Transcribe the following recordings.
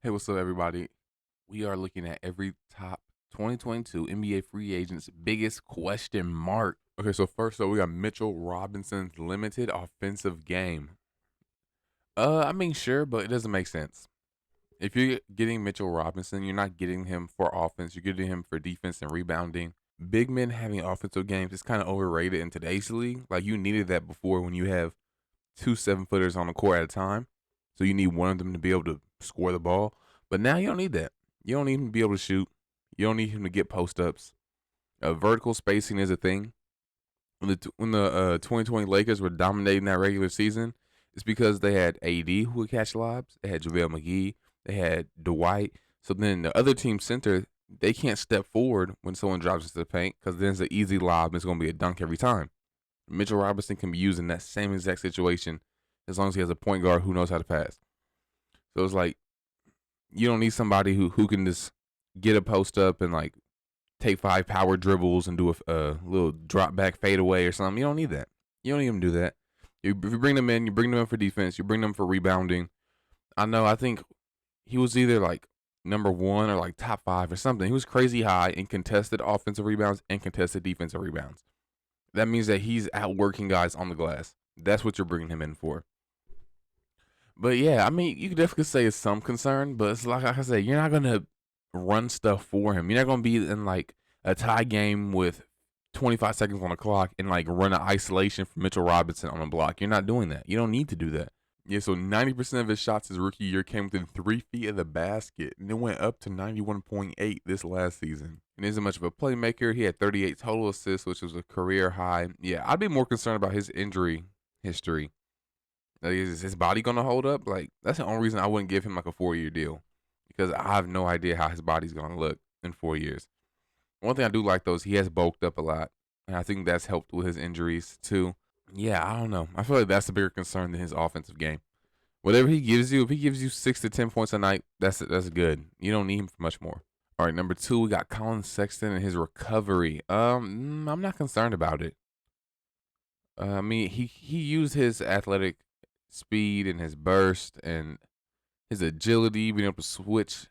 Hey, what's up, everybody? We are looking at every top 2022 NBA free agent's biggest question mark. Okay, so first up, we got Mitchell Robinson's limited offensive game. I mean, sure, but it doesn't make sense. If you're getting Mitchell Robinson, you're not getting him for offense. You're getting him for defense and rebounding. Big men having offensive games is kind of overrated in today's league. Like you needed that before when you have two 7-footers on the court at a time. So you need one of them to be able to score the ball. But now you don't need that. You don't need him to be able to shoot. You don't need him to get post ups. Vertical spacing is a thing. When the 2020 Lakers were dominating that regular season, it's because they had AD who would catch lobs. They had JaVale McGee. They had Dwight. So then the other team center, they can't step forward when someone drops into the paint because then it's an easy lob and it's going to be a dunk every time. Mitchell Robinson can be used in that same exact situation as long as he has a point guard who knows how to pass. So it's like you don't need somebody who can just get a post up and like take 5 power dribbles and do a little drop back fadeaway or something. You don't need that. You don't need him to do that. If you bring them in, you bring them in for defense. You bring them for rebounding. I know. I think he was either like number one or like top five or something. He was crazy high in contested offensive rebounds and contested defensive rebounds. That means that he's outworking guys on the glass. That's what you're bringing him in for. But yeah, I mean, you could definitely say it's some concern, but it's like I said, you're not gonna run stuff for him. You're not gonna be in like a tie game with 25 seconds on the clock and like run an isolation for Mitchell Robinson on a block. You're not doing that. You don't need to do that. Yeah, so 90% of his shots his rookie year came within 3 feet of the basket, and it went up to 91.8 this last season. And isn't much of a playmaker. He had 38 total assists, which was a career high. Yeah, I'd be more concerned about his injury history. Like, is his body gonna hold up? Like, that's the only reason I wouldn't give him like a 4 year deal because I have no idea how his body's gonna look in 4 years. One thing I do like though is he has bulked up a lot, and I think that's helped with his injuries too. Yeah, I don't know. I feel like that's a bigger concern than his offensive game. Whatever he gives you, if he gives you 6 to 10 points a night, that's good. You don't need him for much more. All right, number two, we got Collin Sexton and his recovery. I'm not concerned about it. I mean, he used his athletic speed and his burst and his agility, being able to switch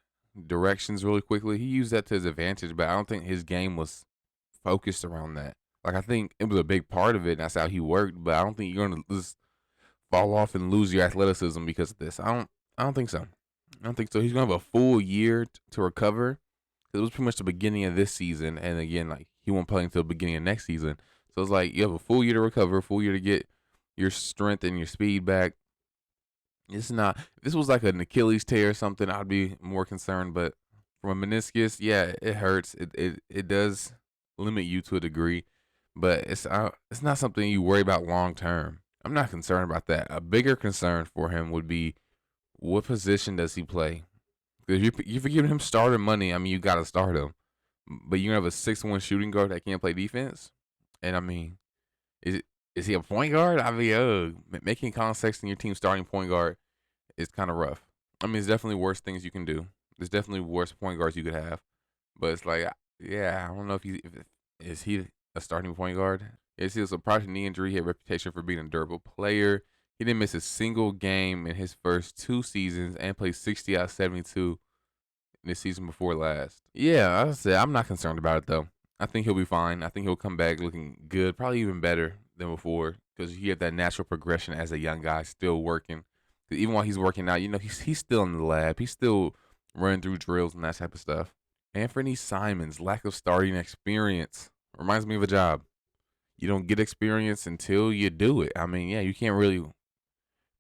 directions really quickly. He used that to his advantage, but I don't think his game was focused around that. Like I think it was a big part of it. And that's how he worked, but I don't think you're gonna just fall off and lose your athleticism because of this. I don't think so. I don't think so. He's gonna have a full year to recover. It was pretty much the beginning of this season, and again, like he won't play until the beginning of next season. So it's like you have a full year to recover, a full year to get your strength and your speed back. It's not. If this was like an Achilles tear or something, I'd be more concerned. But from a meniscus, yeah, it hurts. It does limit you to a degree, but it's not something you worry about long term. I'm not concerned about that. A bigger concern for him would be what position does he play? Because if you're giving him starter money, I mean, you got to start him. But you're gonna have a 6'1" shooting guard that can't play defense, and I mean, is is he a point guard? I mean, making Collin Sexton your team starting point guard is kind of rough. I mean, it's definitely worse things you can do. There's definitely worse point guards you could have, but it's like, yeah, I don't know if is he a starting point guard. Yes, he was a prior to knee injury. He had a reputation for being a durable player. He didn't miss a single game in his first 2 seasons and played 60 out of 72 in this season before last. Yeah, I said I'm not concerned about it though. I think he'll be fine. I think he'll come back looking good, probably even better than before because he had that natural progression as a young guy still working. Even while he's working out, he's still in the lab. He's still running through drills and that type of stuff. Anfernee Simons, lack of starting experience, reminds me of a job. You don't get experience until you do it. I mean, yeah, you can't really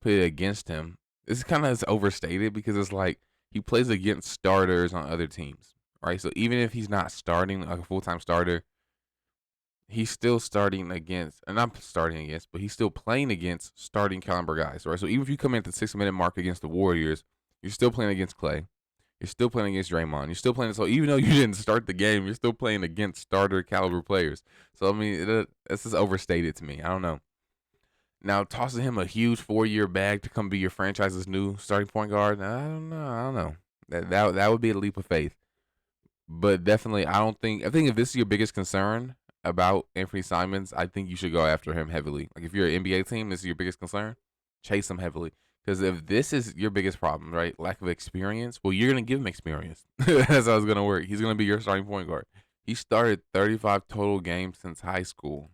put it against him. It's kind of overstated because it's like he plays against starters on other teams, right? So even if he's not starting like a full time starter, he's still starting against, and not starting against, but he's still playing against starting caliber guys, right? So even if you come in at the 6 minute mark against the Warriors, you're still playing against Clay. You're still playing against Draymond. You're still playing. So even though you didn't start the game, you're still playing against starter caliber players. So I mean, this is overstated to me. I don't know. Now tossing him a huge 4 year bag to come be your franchise's new starting point guard, I don't know. I don't know. That would be a leap of faith. But definitely, I don't think. I think if this is your biggest concern about Anfernee Simons, I think you should go after him heavily. Like if you're an NBA team, this is your biggest concern. Chase him heavily Because if this is your biggest problem, right, lack of experience, well, you're gonna give him experience. That's how it's gonna work. He's gonna be your starting point guard. He started 35 total games since high school.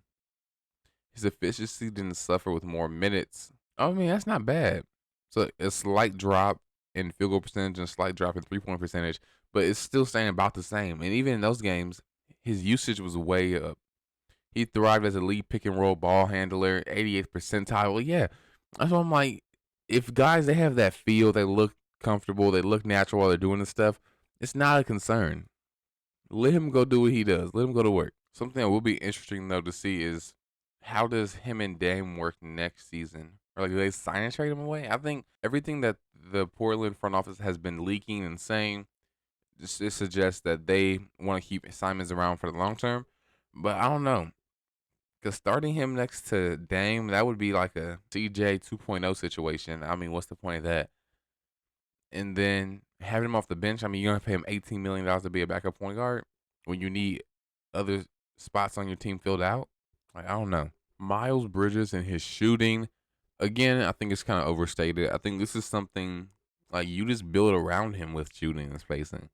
His efficiency didn't suffer with more minutes. I mean, that's not bad. So a slight drop in field goal percentage and a slight drop in 3-point percentage, but it's still staying about the same. And even in those games, his usage was way up. He thrived as a lead pick and roll ball handler, 88th percentile. Well, yeah, that's why I'm like, if guys they have that feel, they look comfortable, they look natural while they're doing this stuff, it's not a concern. Let him go do what he does. Let him go to work. Something that will be interesting though to see is how does him and Dame work next season? Or like, do they sign and trade him away? I think everything that the Portland front office has been leaking and saying it suggests that they want to keep Simons around for the long term. But I don't know. Because starting him next to Dame, that would be like a CJ 2.0 situation. I mean, what's the point of that? And then having him off the bench, I mean, you're going to pay him $18 million to be a backup point guard when you need other spots on your team filled out. Like, I don't know. Miles Bridges and his shooting, again, I think it's kind of overstated. I think this is something like you just build around him with shooting and spacing.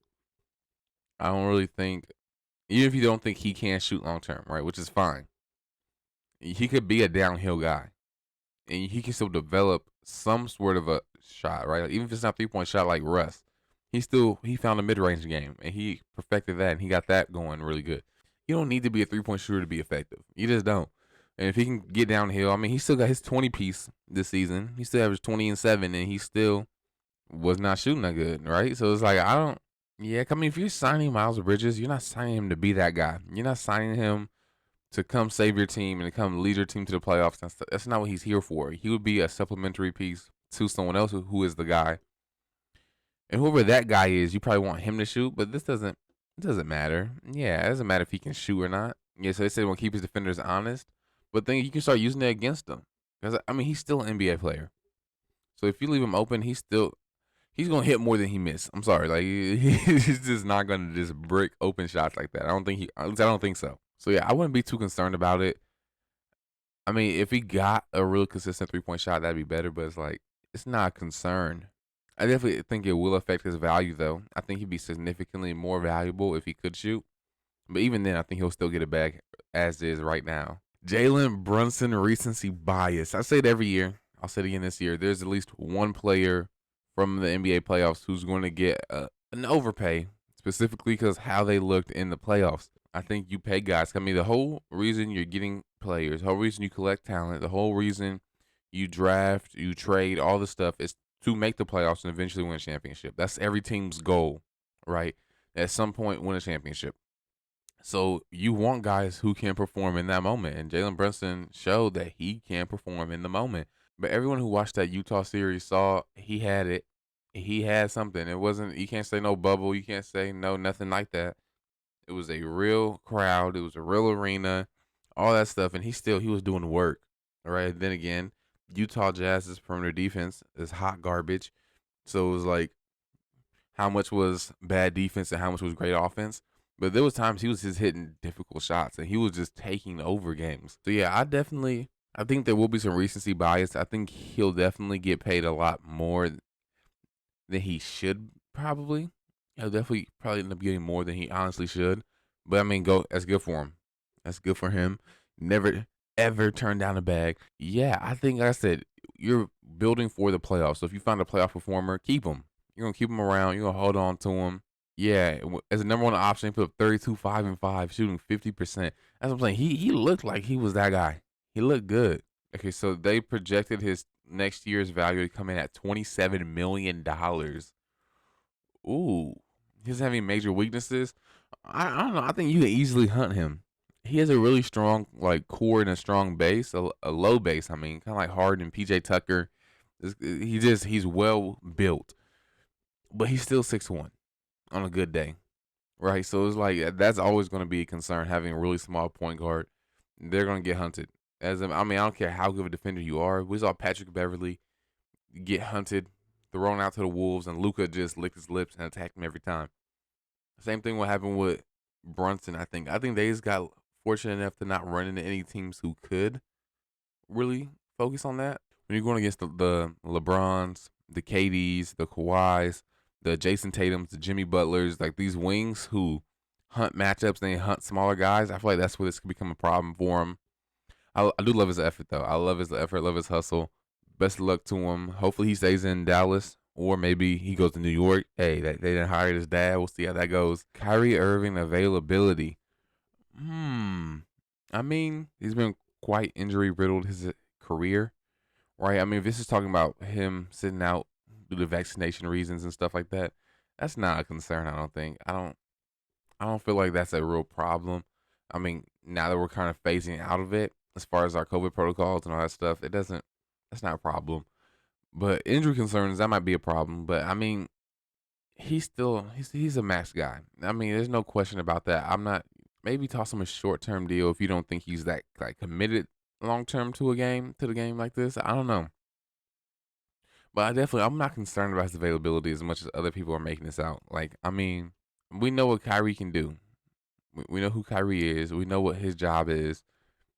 I don't really think, even if you don't think he can shoot long term, right, which is fine, he could be a downhill guy and he can still develop some sort of a shot, right? Like, even if it's not 3-point shot like Russ, he found a mid range game and he perfected that and he got that going really good. You don't need to be a 3-point shooter to be effective. You just don't. And if he can get downhill, I mean, he still got his 20 piece this season. He still averaged 20 and 7, and he still was not shooting that good, right? So it's like, I don't. Yeah, I mean, if you're signing Miles Bridges, you're not signing him to be that guy. You're not signing him to come save your team and to come lead your team to the playoffs. That's not what he's here for. He would be a supplementary piece to someone else who is the guy. And whoever that guy is, you probably want him to shoot, but it doesn't matter. Yeah, it doesn't matter if he can shoot or not. Yeah, so they say they want to keep his defenders honest, but then you can start using it against them. Because I mean, he's still an NBA player. So if you leave him open, he's gonna hit more than he missed. I'm sorry, like he's just not gonna just brick open shots like that. At least I don't think so. So yeah, I wouldn't be too concerned about it. I mean, if he got a real consistent 3-point shot, that'd be better. But it's like it's not a concern. I definitely think it will affect his value, though. I think he'd be significantly more valuable if he could shoot. But even then, I think he'll still get it back as is right now. Jalen Brunson recency bias. I say it every year. I'll say it again this year. There's at least one player from the NBA playoffs who's going to get an overpay, specifically because how they looked in the playoffs. I think you pay guys. I mean, the whole reason you're getting players, the whole reason you collect talent, the whole reason you draft, you trade, all this stuff is to make the playoffs and eventually win a championship. That's every team's goal, right? At some point, win a championship. So you want guys who can perform in that moment. And Jalen Brunson showed that he can perform in the moment. But everyone who watched that Utah series saw he had it. He had something. It wasn't, you can't say no bubble. You can't say no, nothing like that. It was a real crowd. It was a real arena, all that stuff. And he was doing the work. All right. Then again, Utah Jazz's perimeter defense is hot garbage. So it was like, how much was bad defense and how much was great offense? But there was times he was just hitting difficult shots and he was just taking over games. So yeah, I think there will be some recency bias. I think he'll definitely get paid a lot more than he should probably. He'll definitely probably end up getting more than he honestly should. But I mean, that's good for him. That's good for him. Never ever turn down a bag. Yeah, I think like I said, you're building for the playoffs. So if you find a playoff performer, keep him. You're gonna keep him around. You're gonna hold on to him. Yeah, as a number one option, he put up 32, 5 and 5, shooting 50%. That's what I'm saying. He looked like he was that guy. He looked good. Okay, so they projected his next year's value to come in at $27 million. Ooh, he doesn't have any major weaknesses. I don't know. I think you can easily hunt him. He has a really strong like core and a strong base, a low base. I mean, kind of like Harden and PJ Tucker. He's well built, but he's still 6'1" on a good day, right? So it's like that's always going to be a concern. Having a really small point guard, they're going to get hunted. I mean, I don't care how good of a defender you are. We saw Patrick Beverly get hunted, thrown out to the Wolves, and Luka just licked his lips and attacked him every time. Same thing will happen with Brunson. I think they just got fortunate enough to not run into any teams who could really focus on that. when you're going against the LeBrons, the KDs, the Kawhis, the Jason Tatums, the Jimmy Butlers, like these wings who hunt matchups and they hunt smaller guys, I feel like that's where this could become a problem for him. I do love his effort though. I love his effort, love his hustle. Best of luck to him. Hopefully he stays in Dallas or maybe he goes to New York. Hey, they didn't hire his dad. We'll see how that goes. Kyrie Irving availability. I mean, he's been quite injury riddled his career, right? I mean, if this is talking about him sitting out due to vaccination reasons and stuff like that, that's not a concern. I don't think. I don't feel like that's a real problem. I mean, now that we're kind of phasing out of it, as far as our COVID protocols and all that stuff, it doesn't. That's not a problem. But injury concerns that might be a problem. But I mean, he's a max guy. I mean, there's no question about that. I'm not maybe toss him a short term deal if you don't think he's that like committed long term to the game like this. I don't know. But I'm not concerned about his availability as much as other people are making this out. Like, I mean, we know what Kyrie can do. We know who Kyrie is. We know what his job is.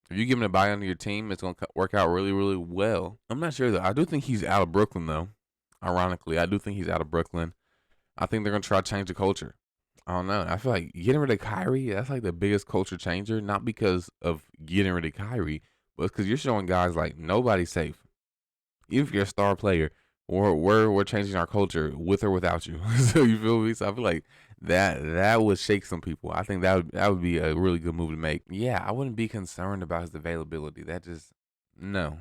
If you give him a buy on your team, it's going to work out really, really well. I'm not sure, though. I do think he's out of Brooklyn, though. Ironically, I do think he's out of Brooklyn. I think they're going to try to change the culture. I don't know. I feel like getting rid of Kyrie, that's like the biggest culture changer. Not because of getting rid of Kyrie, but because you're showing guys like nobody's safe. Even if you're a star player, or we're changing our culture with or without you. So you feel me? So I feel like that would shake some people. I think that would be a really good move to make. Yeah, I wouldn't be concerned about his availability. That just no.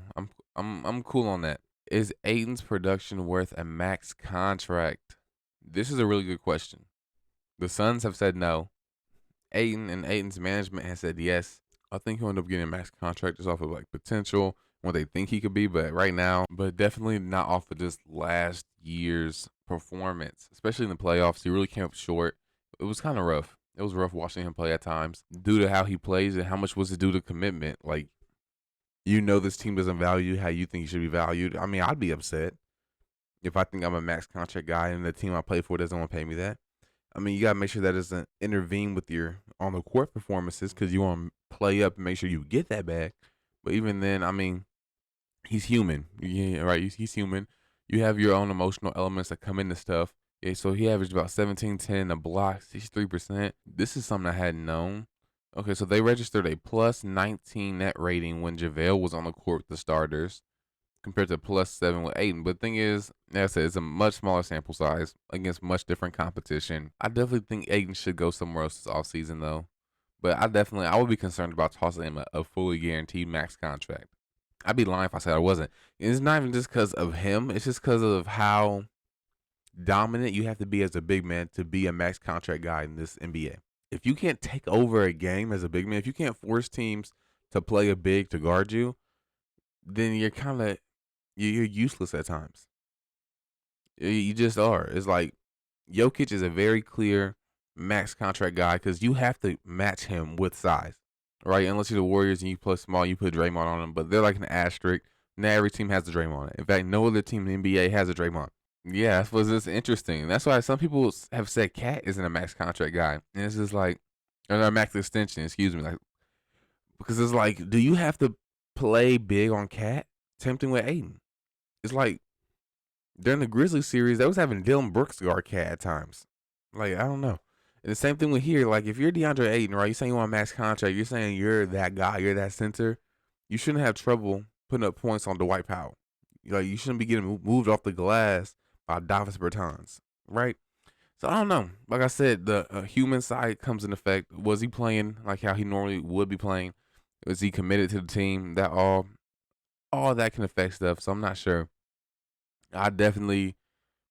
I'm cool on that. Is Ayton's production worth a max contract? This is a really good question. The Suns have said no. Ayton and Ayton's management has said yes. I think he'll end up getting a max contract just off of like potential, what they think he could be, but right now, but definitely not off of just last year's performance, especially in the playoffs. He really came up short. It was kind of rough. It was rough watching him play at times due to how he plays and how much was it due to commitment. Like, this team doesn't value how you think you should be valued. I mean, I'd be upset if I think I'm a max contract guy and the team I play for doesn't want to pay me that. I mean, you got to make sure that doesn't intervene with your on the court performances because you want to play up and make sure you get that back. But even then, I mean, he's human. Yeah, right. He's human. You have your own emotional elements that come into stuff. Yeah, so he averaged about 17, 10, a block, 63%. This is something I hadn't known. Okay, so they registered a plus 19 net rating when JaVale was on the court with the starters compared to plus 7 with Ayton. But the thing is, as I said, it's a much smaller sample size against much different competition. I definitely think Ayton should go somewhere else this offseason, though. But I would be concerned about tossing him a fully guaranteed max contract. I'd be lying if I said I wasn't. And it's not even just because of him. It's just because of how dominant you have to be as a big man to be a max contract guy in this NBA. If you can't take over a game as a big man, if you can't force teams to play a big to guard you, then you're kind of you're useless at times. You just are. It's like Jokic is a very clear max contract guy because you have to match him with size, right? Unless you're the Warriors and you play small, you put Draymond on them, but they're like an asterisk. Now every team has a Draymond. In fact, no other team in the NBA has a Draymond. Yeah, that's what's just interesting. That's why some people have said Cat isn't a max contract guy, and it's just like, or not max extension. Excuse me, like because it's like, do you have to play big on Cat? Tempting with Ayton. It's like during the Grizzlies series, they was having Dylan Brooks guard Cat at times. Like, I don't know. And the same thing with here. Like, if you're DeAndre Ayton, right, you're saying you want a max contract, you're saying you're that guy, you're that center, you shouldn't have trouble putting up points on Dwight Powell. Like, you shouldn't be getting moved off the glass by Davis Bertans, right? So, I don't know. Like I said, the human side comes in effect. Was he playing like how he normally would be playing? Was he committed to the team? That all that can affect stuff. So, I'm not sure. I definitely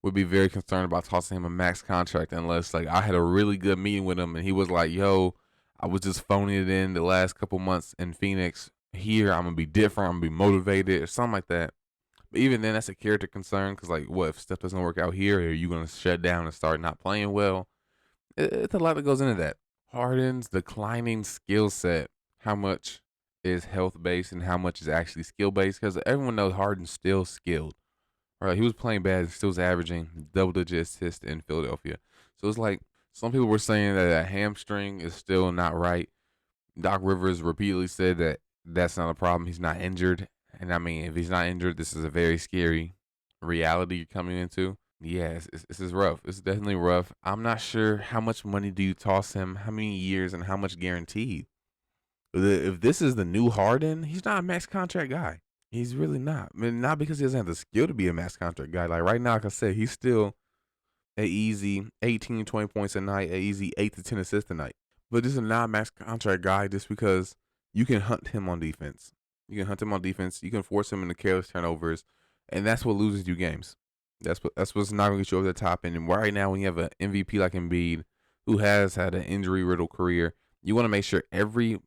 would be very concerned about tossing him a max contract unless like I had a really good meeting with him and he was like, yo, I was just phoning it in the last couple months in Phoenix. Here, I'm going to be different. I'm going to be motivated or something like that. But even then, that's a character concern because, like, what if stuff doesn't work out here? Are you going to shut down and start not playing well? It's a lot that goes into that. Harden's declining skill set. How much is health based and how much is actually skill based? Because everyone knows Harden's still skilled. Right, he was playing bad and still was averaging double-digit assists in Philadelphia. So it's like some people were saying that a hamstring is still not right. Doc Rivers repeatedly said that that's not a problem. He's not injured. And I mean, if he's not injured, this is a very scary reality you're coming into. Yeah, this is rough. It's definitely rough. I'm not sure how much money do you toss him, how many years, and how much guaranteed. If this is the new Harden, he's not a max contract guy. He's really not. I mean, not because he doesn't have the skill to be a max contract guy. Like right now, like I said, he's still a easy 18, 20 points a night, a easy 8 to 10 assists a night. But this is not a max contract guy just because you can hunt him on defense. You can hunt him on defense. You can force him into careless turnovers, and that's what loses you games. That's what's not going to get you over the top. And right now, when you have an MVP like Embiid, who has had an injury-riddled career, you want to make sure every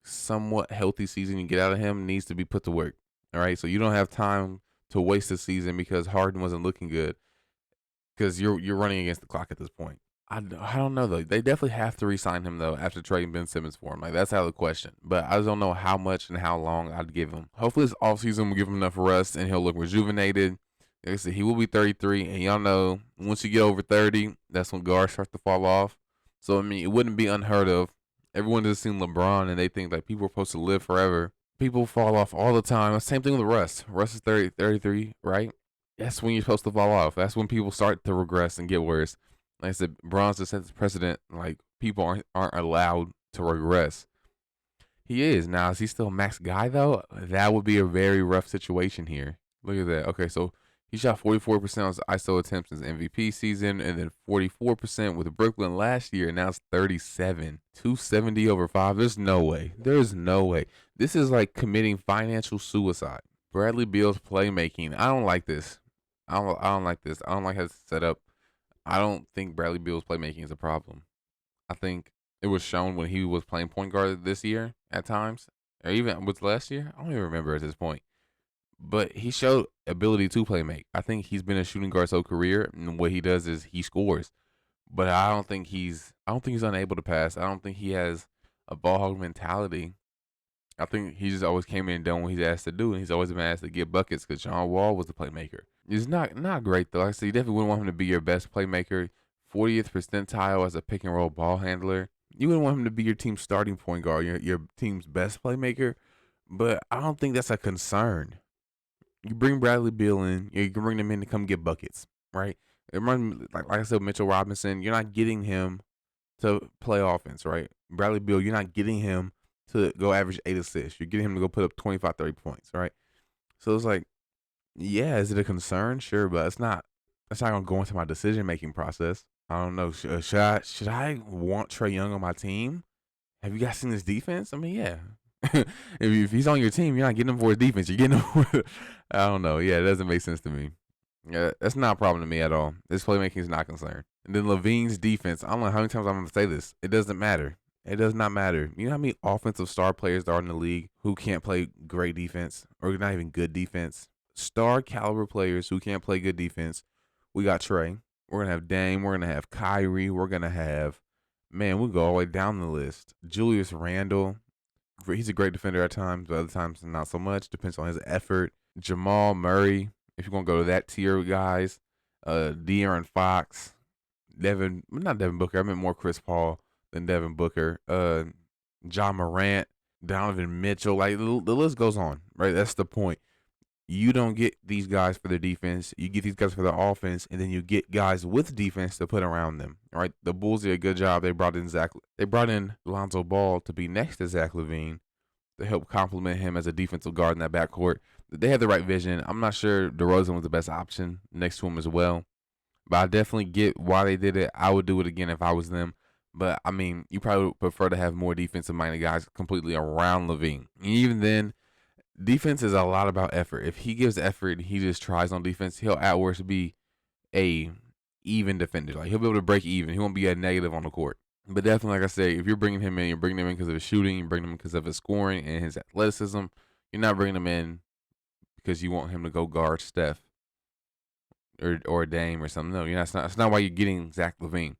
somewhat healthy season you get out of him needs to be put to work. All right, so you don't have time to waste the season because Harden wasn't looking good because you're running against the clock at this point. I don't know though. They definitely have to re-sign him though after trading Ben Simmons for him. Like that's out of the question. But I just don't know how much and how long I'd give him. Hopefully this offseason will give him enough rest and he'll look rejuvenated. Like I said, he will be 33, and y'all know once you get over 30, that's when guards start to fall off. So I mean, it wouldn't be unheard of. Everyone has seen LeBron and they think like people are supposed to live forever. People fall off all the time. Same thing with Russ. Russ is 30, 33, right? That's when you're supposed to fall off. That's when people start to regress and get worse. Like I said, Bronson sets the precedent. Like people aren't allowed to regress. He is now. Is he still a max guy though? That would be a very rough situation here. Look at that. Okay, so he shot 44% on ISO attempts in his MVP season, and then 44% with Brooklyn last year. And now it's 37, 270 over 5. There's no way. There's no way. This is like committing financial suicide. Bradley Beal's playmaking. I don't like this. I don't like this. I don't like how it's set up. I don't think Bradley Beal's playmaking is a problem. I think it was shown when he was playing point guard this year at times, or even with last year. I don't even remember at this point. But he showed ability to play make. I think he's been a shooting guard his whole career, and what he does is he scores. But I don't think he's unable to pass. I don't think he has a ball hog mentality. I think he just always came in and done what he's asked to do, and he's always been asked to get buckets because John Wall was the playmaker. He's not great though. Like I said, you definitely wouldn't want him to be your best playmaker. 40th percentile as a pick and roll ball handler. You wouldn't want him to be your team's starting point guard, your team's best playmaker. But I don't think that's a concern. You bring Bradley Beal in, you can bring them in to come get buckets, right? It reminds me, like I said, Mitchell Robinson, you're not getting him to play offense, right? Bradley Beal, you're not getting him to go average 8 assists. You're getting him to go put up 25, 30 points, right? So it's like, yeah, is it a concern? Sure, but it's not. That's not gonna go into my decision making process. I don't know. Should I want Trae Young on my team? Have you guys seen his defense? I mean, yeah. If he's on your team, you're not getting him for his defense. You're getting him for, I don't know. Yeah, it doesn't make sense to me. Yeah, that's not a problem to me at all. This playmaking is not concerned. And then Lavine's defense. I don't know how many times I'm going to say this. It doesn't matter. It does not matter. You know how many offensive star players there are in the league who can't play great defense or not even good defense? Star caliber players who can't play good defense. We got Trae. We're going to have Dame. We're going to have Kyrie. We're going to have, man, we'll go all the way down the list. Julius Randle. He's a great defender at times, but other times not so much. Depends on his effort. Jamal Murray, if you're gonna go to that tier, guys. De'Aaron Fox, not Devin Booker. I meant more Chris Paul than Devin Booker. John Morant, Donovan Mitchell. Like the list goes on, right? That's the point. You don't get these guys for their defense. You get these guys for their offense, and then you get guys with defense to put around them. All right, the Bulls did a good job. They brought in Lonzo Ball to be next to Zach Lavine to help complement him as a defensive guard in that backcourt. They had the right vision. I'm not sure DeRozan was the best option next to him as well, but I definitely get why they did it. I would do it again if I was them. But I mean, you probably would prefer to have more defensive-minded guys completely around Lavine. And even then, defense is a lot about effort. If he gives effort and he just tries on defense, he'll at worst be a even defender. Like he'll be able to break even. He won't be a negative on the court. But definitely, like I say, if you're bringing him in, you're bringing him in because of his shooting, you're bringing him in because of his scoring and his athleticism. You're not bringing him in because you want him to go guard Steph or Dame or something. No, that's not why you're getting Zach Lavine.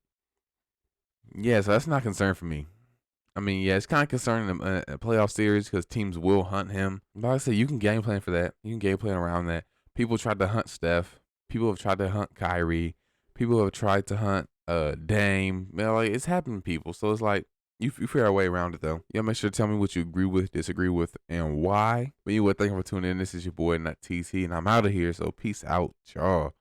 Yeah, so that's not a concern for me. I mean, yeah, it's kind of concerning in a playoff series because teams will hunt him. But like I said, you can game plan for that. You can game plan around that. People tried to hunt Steph. People have tried to hunt Kyrie. People have tried to hunt Dame. You know, like it's happened to people. So it's like You figure a way around it though. Yeah, make sure to tell me what you agree with, disagree with, and why. But anyway, thank you for tuning in. This is your boy, not TC, and I'm out of here. So peace out, y'all.